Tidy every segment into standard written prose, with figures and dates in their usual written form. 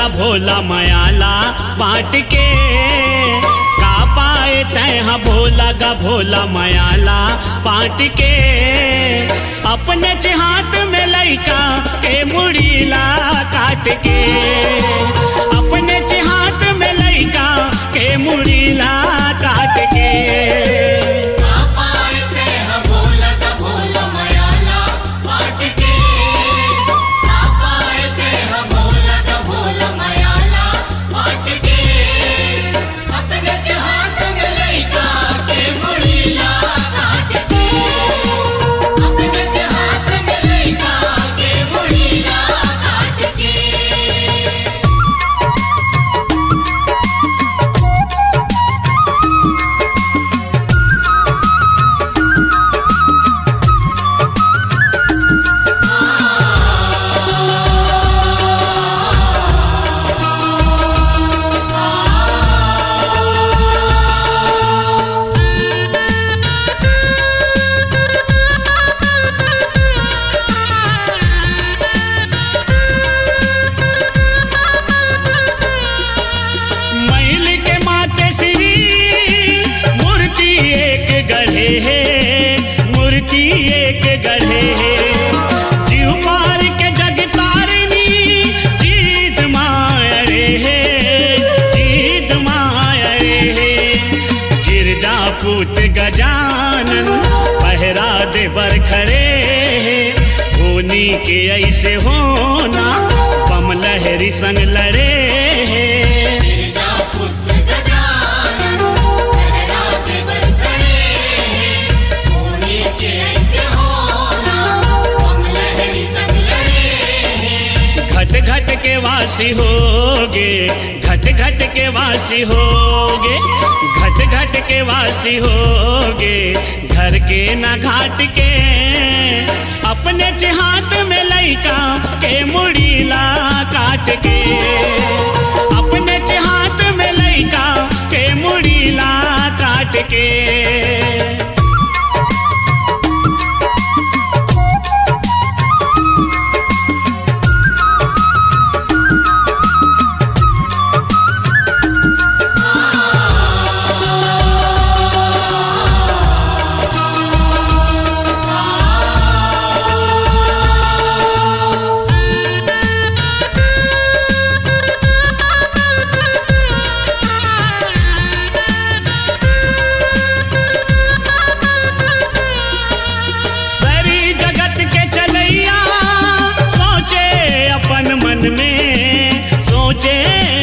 भोला भोला मयाला बांट के, का पाए तैहा भोला गा भोला मयाला बांट के। अपने च हाथ में लइका के मुड़ीला काट के, अपने च हाथ में लइका के मुड़ीला काट के। पूत गजानन पहरा दे बर खड़े, होनी के ऐसे होना बम लहरी संग लड़े। घट घट के वासी होगे, घट घट के वासी होगे, घट घट के वासी होगे, घर के ना घाट के। अपने च हाथ में लइका के मुड़ीला काट के, अपने च हाथ में लइका के मुड़ीला काट के।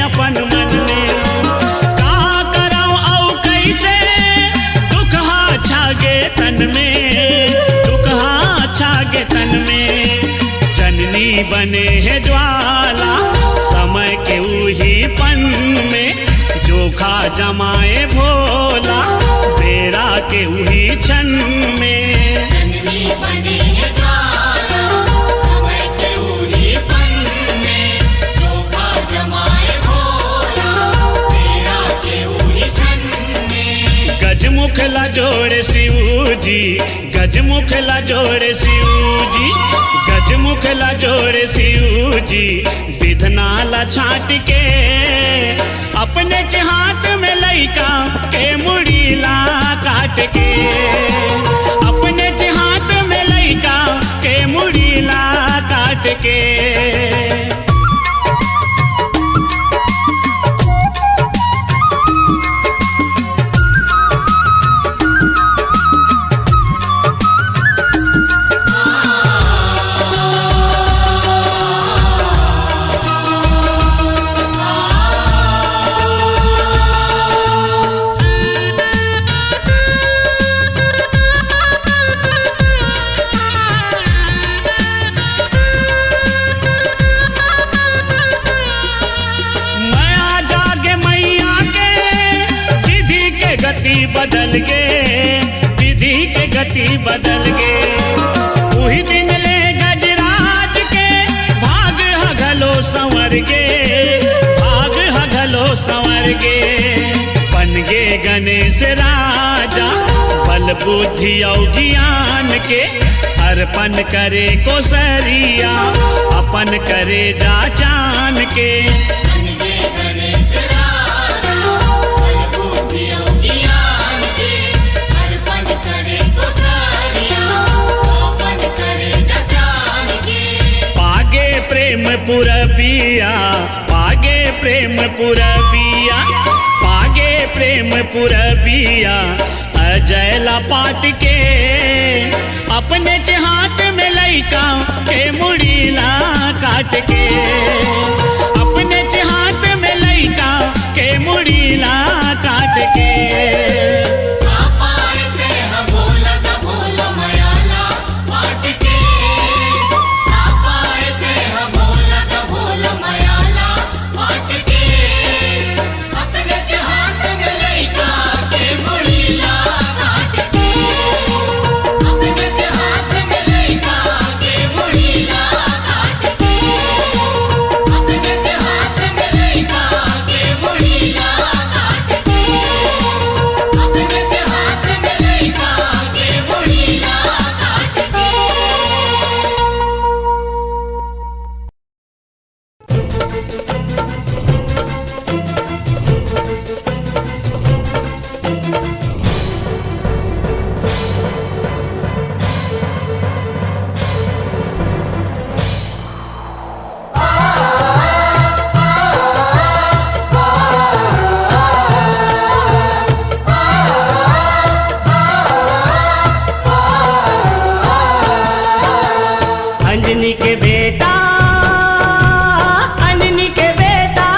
अपन मन में का कराऊं औ कैसे, दुख हा छागे तन में, दुख हा छागे तन में। जननी बने है ज्वाला समय के उही पन में, जोखा जमाए भोला बेरा के उही क्षण में। जननी बने है गजमुख ला जोड़े शिव जी, गजमुख ला जोड़े शिव जी, गजमुख ला जोड़े शिव जी। विधना ला छाट के अपने च हाथ में लइका के मुड़ीला काट के, अपने च हाथ में लइका के मुड़ीला काट के। गति बदल गे, विधि के गति बदल गे। उही दिन ले गजराज के भाग हगलो संवर गे, भाग हगलो संवर गे। बन गे गणेश राजा बल बुद्धि और ज्ञान के, अर्पण करे को सरिया अपन करे जा जान के। प्रेम पुरबिया, पागे प्रेम पुरबिया अजयला पाट के, अपने हाथ में लइका के मुड़ीला काट के, अपने हाथ में लइका के मुड़ीला काट के। अंजनी के बेटा, अंजनी के बेटा,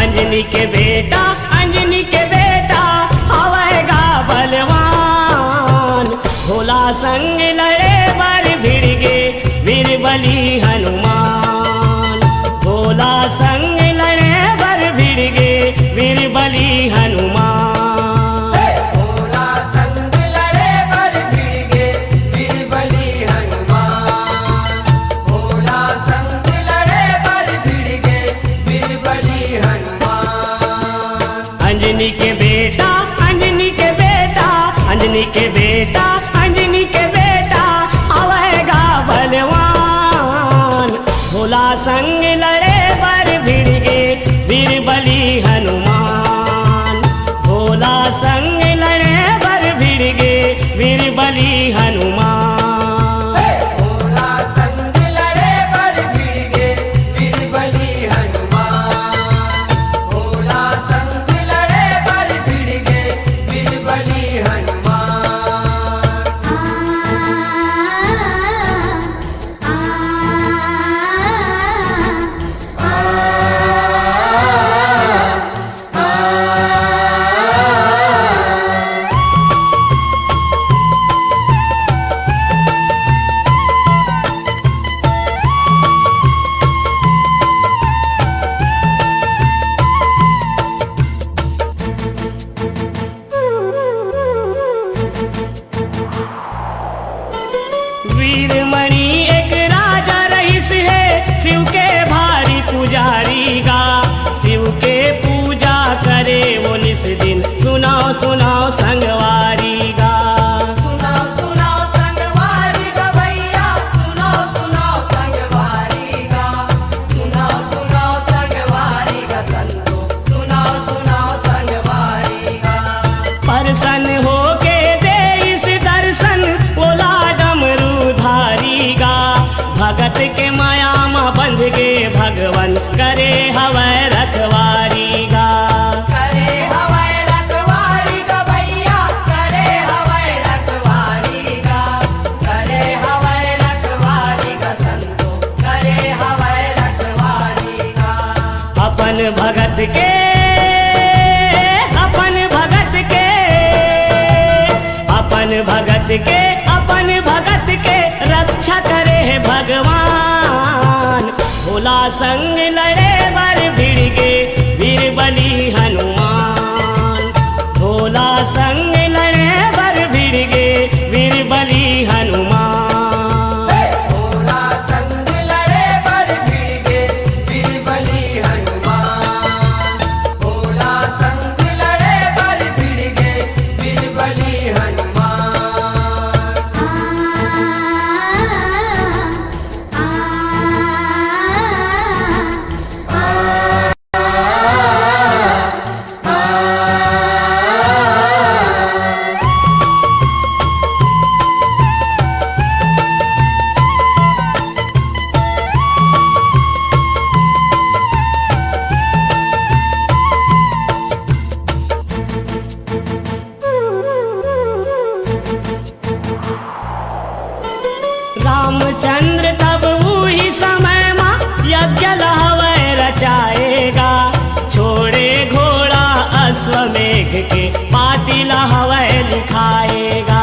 अंजनी के बेटा, अंजनी के बेटा हवेगा बलवान, भोला संग लड़े बर भिड़ गे वीर बली हनुमान, भोला संग लड़े बर भिड़ गे वीर बली हनुमान। अंजनी के बेटा, अंजनी के बेटा, अंजनी के बेटा, अंजनी के बेटा हवेगा बलवान, भोला संग लड़े बर भिड़ गे वीर बली हनुमान, भोला संग लड़े बर भिड़ गे वीर बली हनुमान। वीरमणि एक राजा रईस है, शिव के भारी पुजारी गा, शिव के पूजा करे वो निस दिन, सुनाओ सुनाओ संगवारी गा, सुनाओ सुनाओ संगवारी गा भैया, सुनाओ सुनाओ संगवारी गा, सुनाओ सुनाओ संगवारी गा संतो, सुनाओ सुनाओ संगवारी गा। प्रसन्न होके दे इस दर्शन बोला डमरू धारी गा, भगत के माया में बंध गे भगवन करे हवै रखवारी गा, करे हवै रखवारी गा भैया, करे हवै रखवारी गा, करे हवै रखवारी गा संतो, करे हवै रखवारी गा। अपन भगत के, अपन भगत के, अपन भगत के, अपन भगत के रक्षा करे है भगवान, भोला संग लड़े बर भिड़ गे वीर बली हनुमान, भोला संग लड़े बर भिड़ गे वीर बली हनुमान। भोला संग लड़े बर भिड़ गे वीर बली हनुमान, भोला संग लड़े बर भिड़ गे वीर बली हनुमान। मेघ के पातिल हवै लिखाएगा।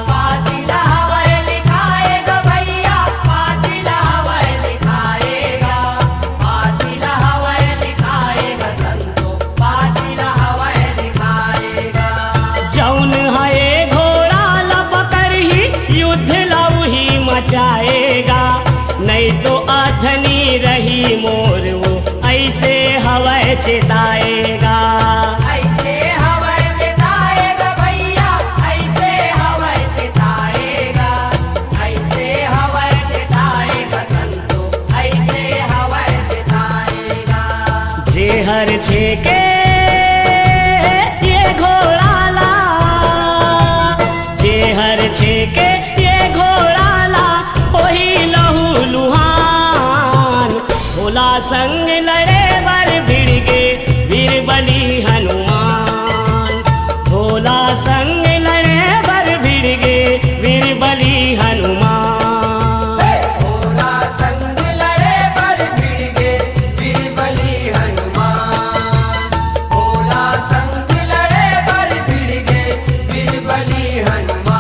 पातिल हवै लिखाएगा भैया, पातिल हवै लिखाएगा, पातिल हवै लिखाएगा संतो, पातिल हवै लिखाएगा। जौन है घोड़ा लपकर ही युद्ध लऊ ही मचाएगा, नहीं तो अधनी रही मोर वो ऐसे हवै चिताएगा। ऐसे हवै चिताएगा भैया, ऐसे हवै चिताएगा, ऐसे हवै चिताएगा संतो, ऐसे हवै चिताएगा। जेहर छेके ये घोड़ा ला, जेहर छेके ये घोड़ा ला, वही लहू लुहान। भोला संग लड़े बर भिड़ गे वीर बली हनुमान। भोला संग लड़े बर भिड़ गे वीर बली हनुमान। भोला संग लड़े बर भिड़ गे वीर बली हनुमान। भोला संग लड़े बर भिड़ गे वीर बली हनुमान।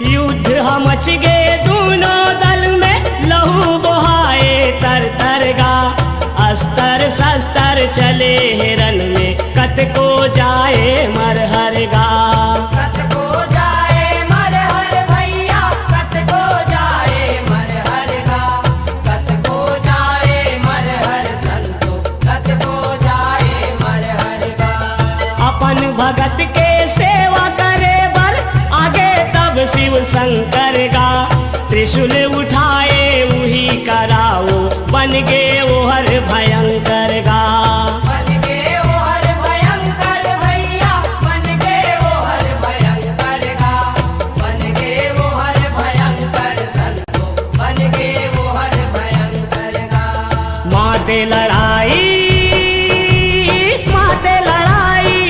युद्ध मच गे दोनों दल में, लहू बहाए तर तर गा। अस्तर शस्त्र चले हिरन में, कत को जाए मरहर गा। कत को जाए मरहर भैया, कत को जाए मरहर गा, कत को जाए मरहर संतो, कत को जाए मरहर गा। अपन भगत के सेवा करे बर आगे तब शिव शंकर गा। त्रिशूल उठाए वही कराओ, बन गे वो हर भयंकर गा। बन गे वो हर भयंकर भैया, बन गे वो हर भयंकर गा, बन गे वो हर भयंकर संतो, बन गे वो हर भयंकर गा। माते लड़ाई, माते लड़ाई,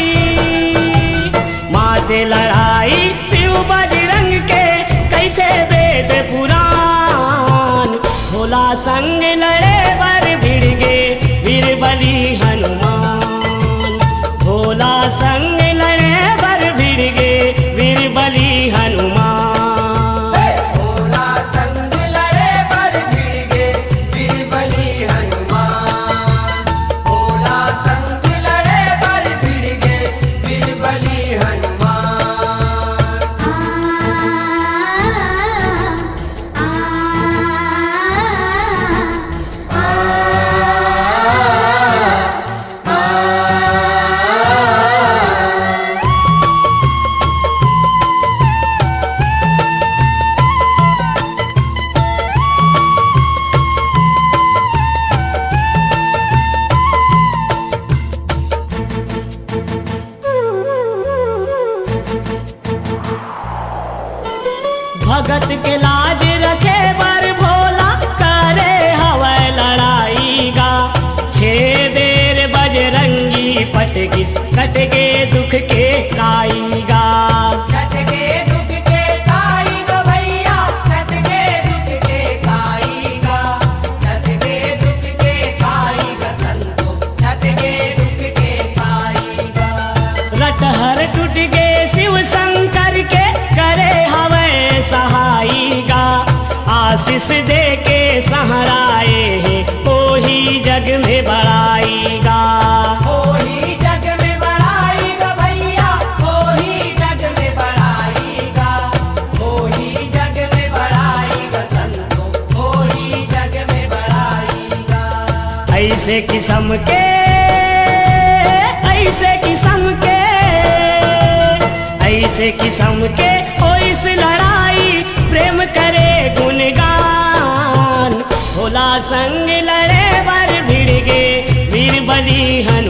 माते लड़ाई शिव बजरंग के कैसे वेद पुराण। भोला संग लड़े बर भिड़ गे वीर बली हनुमान। भोला संग लड़े बर भिड़ गे वीर बली हनुमान। भोला संग लड़े बर भिड़ गे वीर बली हनुमान। भोला संग लड़े बर भिड़ गे वीर बली हनुमान। भगत के लाज रखे बर भोला करे हवै लड़ाई गा। छे बेर बजरंगी पटगी कट गे दुख के काई गा। कट गे दुख के काई गा भैया, कट गे दुख के काई गा, कट गे दुख के काई गा संतो, कट गे दुख के काई गा। रटहर टूट गे शिव शंकर के करे हवै सहाई गा। आशीष दे के सहराए हैं ओही जग में बड़ाई गा। ओही जग में बड़ाई गा भैया, ओही जग में बड़ाई गा, ओही जग में बड़ाई गा संतो, ओही जग में बड़ाई गा। ऐसे किस्म के, ऐसे किस्म के, ऐसे किस्म के हो इस लड़ाई प्रेम करे गुणगान। भोला संग लड़े बर भिड़ गे वीर बली हनुमान।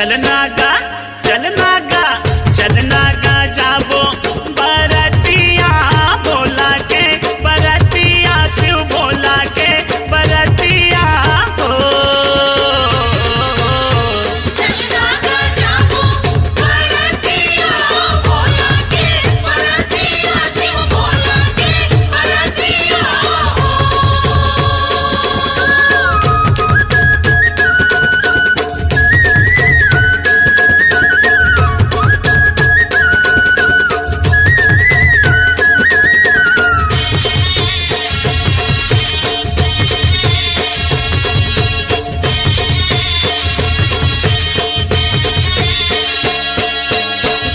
चलना गा चलना गा चलना गा जाबो बरतिया भोला के बरतिया शिव भोला के बरतिया हो चलना गा जाबो बरतिया भोला के बरतिया शिव भोला के बरतिया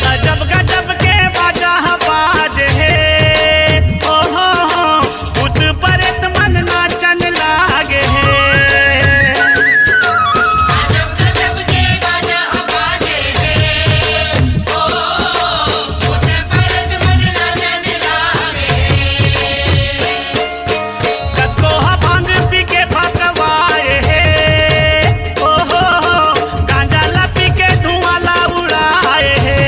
गजब गजब के बाजा बाज है ओ हो भूत प्रेत मन नाचन लागे है गजब गजब के बाजा बाजे है ओ भूत प्रेत मन नाचन लागे कको भांग पी के भगवाए है ओ हो गांजा ला पी के धुआं ला उड़ाए है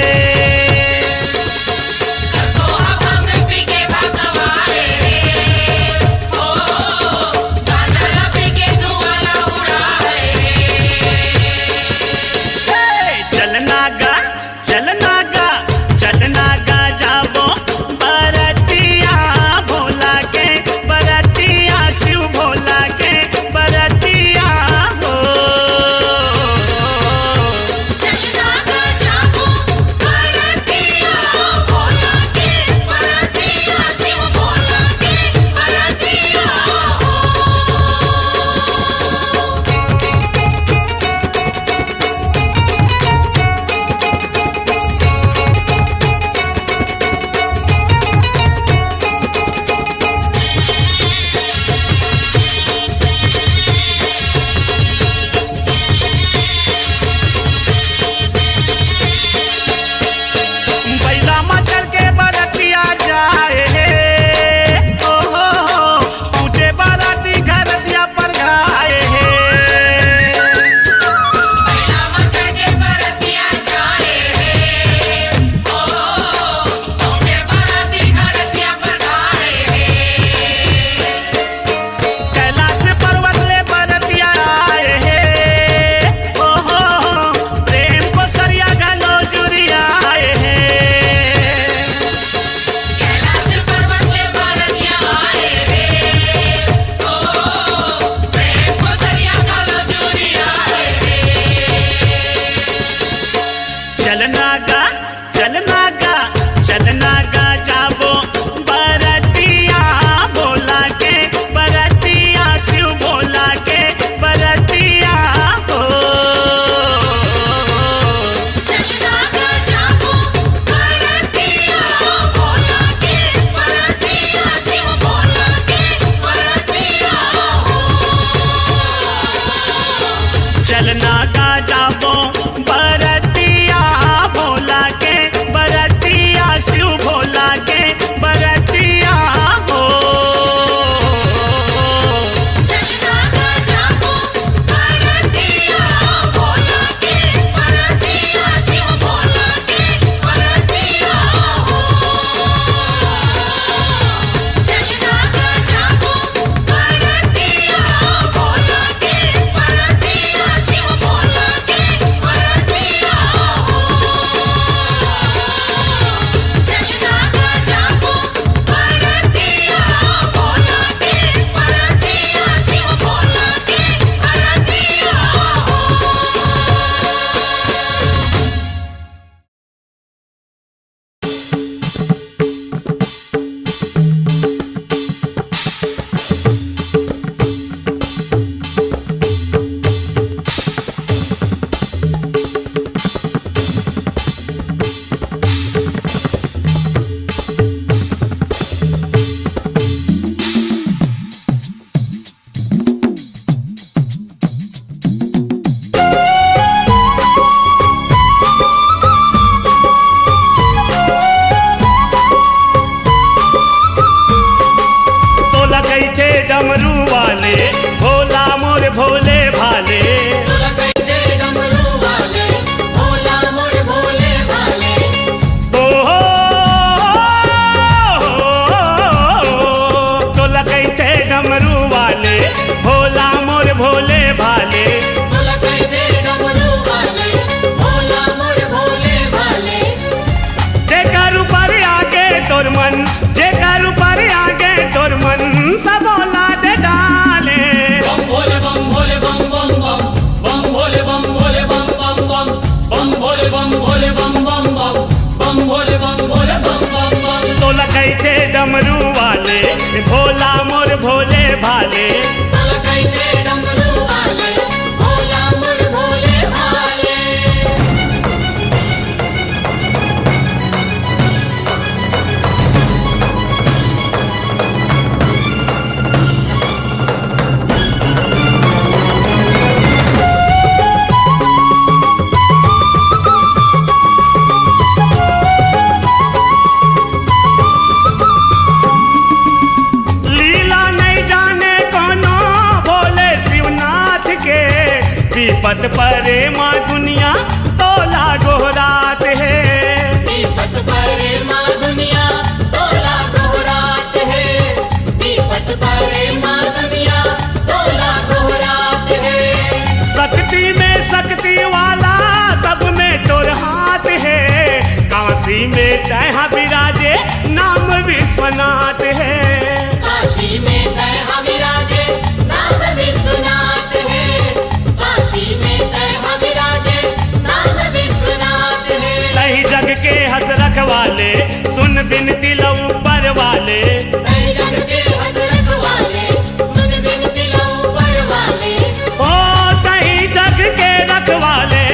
तो भंग पी के भगवाए ओ गांजा पी के दुआला उड़ाए चलना गा चलना गा चलना गा जाबो बरतिया भोला के बरतिया शिव भोला के बरतिया हो चलना गा जाबो बरतिया भोला के बरतिया शिव भोला के बरतिया बैला मचल के बरतिया जाए हे ओ हो पूजे बाराती घर दिया पर घाए हे पहला मचल के बरतिया जाए ओ तुझे बाराती घर दिया बधाए कैलाश पर्वत ले बरतिया आए हे ओ हो प्रेम को सरिया गलो जुरिया आए हे कैलाश पर्वत ले बरतिया आए ओ प्रेम को सरिया कालो चोरी आए चलना गा चलना गा चलना गा जाबो बरतिया भोला के बरतिया शिव भोला के बरतिया हो चलना गा जाबो बरतिया भोला के बरतिया शिव भोला के बरतिया चलना गा जाबो बरतिया भोला के बरतिया शिव भोला के बरतिया हो चलना गा जाबो बरतिया भोला के बरतिया शिव भोला के बरतिया चलना गा जाबो बरतिया भोला के बरतिया शिव भोला के बरतिया वाले। अलगैते डमरू वाले, भोला मोर भोले भाले। लीला नहीं जाने कोनो भोले शिवनाथ के, विपत परे माँ दुनिया तोला गोहरात है। विपत परे माँ दुनिया तोला गोहरात है। विपत परे माँ दुनिया तोला गोहरात है। शक्ति में शक्ति वाला सब में तोर हाथ है, काशी में तैहा विराजे नाम विश्वनाथ है। काशी में तैहा विराजे नाम विश्वनाथ है। काशी में तैहा विराजे नाम विश्वनाथ है। सही जग के हंस रखवाले, सुन बिनती लऊ पर वाले। कई जग के हजरत वाले, सुन बिनती लऊ पर वाले। ओ कहीं जग के रखवाले,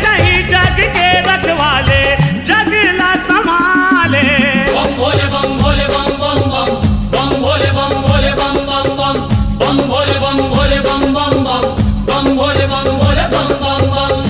कहीं जग के रखवाले, जगला संभाले। बम भोले बम भोले बम बम बम, बम भोले बम भोले बम बम बम, बम भोले बम भोले बम बम बम, बम भोले बम भोले बम बम बम।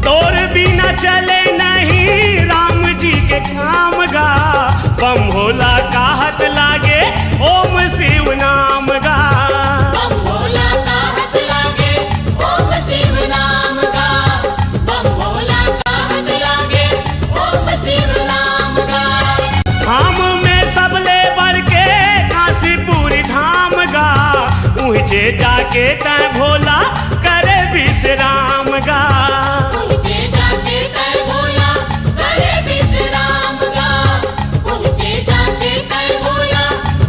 तोर बिना चले नहीं राम जी के काम गा, बम भोला का हाथ लागे ओम शिव नाम गा। बम भोला का हाथ लागे ओम शिव नाम का। बम भोला का हाथ लागे ओम शिव नाम का। धाम में सब ले बर के काशीपुरी धाम गा, ऊँचे जाके तय भोला करे विश्राम गा। ऊँचे जाके तय भोला करे विश्राम गा। ऊँचे जाके तय भोला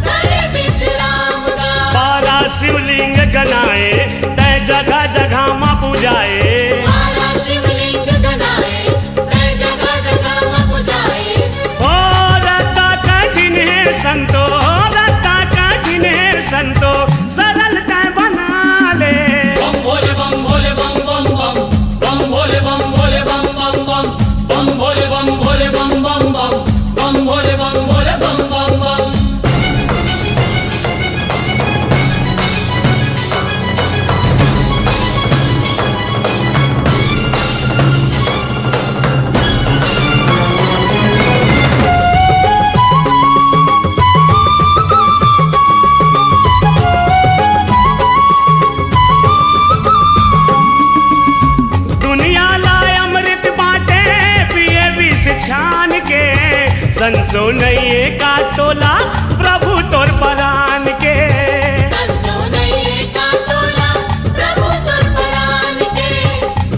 करे विश्राम गा। बारा शिवलिंग गनाए तय जगह जगह माँ पूजाए। बारा शिवलिंग गनाए, तय जगह जगह माँ पुजाए। ओ रता कठिन है संतो, रता कठिन है संतो, सरल तय बना ले। बम भोले बम भोले बम बम बम, बम भोले बम भोले बम बम बम, बम भोले बम भोले बम बम बम, बम भोले बम भोले बम बम बम। दुनिया लाए अमृत बाटे पिए विष छान के, संतो नहीं का तोला प्रभु तोर परान के। संतो नैये का तोला प्रभु तुर परान के।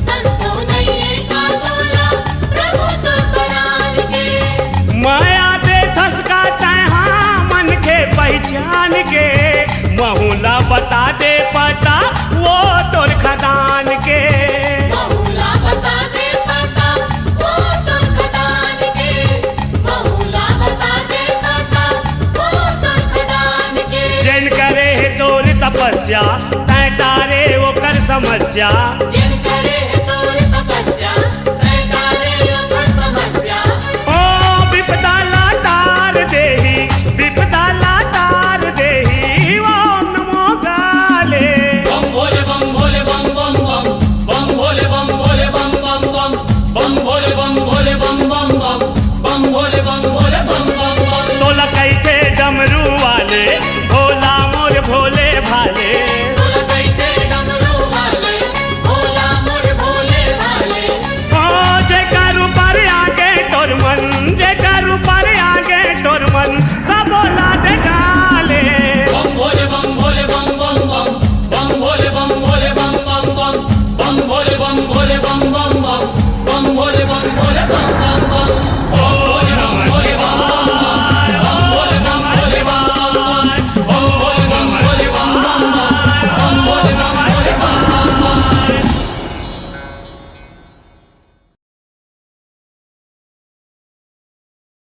संतो नैये का तोला प्रभु तुर परान के। माया दे थसका तैहा मन के पहचान के, महुला बता दे पता वो तोर खदान के। बहुला बता दे पता वो तुर खदान के। बहुला बता दे पता वो तुर खदान के। जैन करे तोर तपस्या तय तारे वो कर समस्या।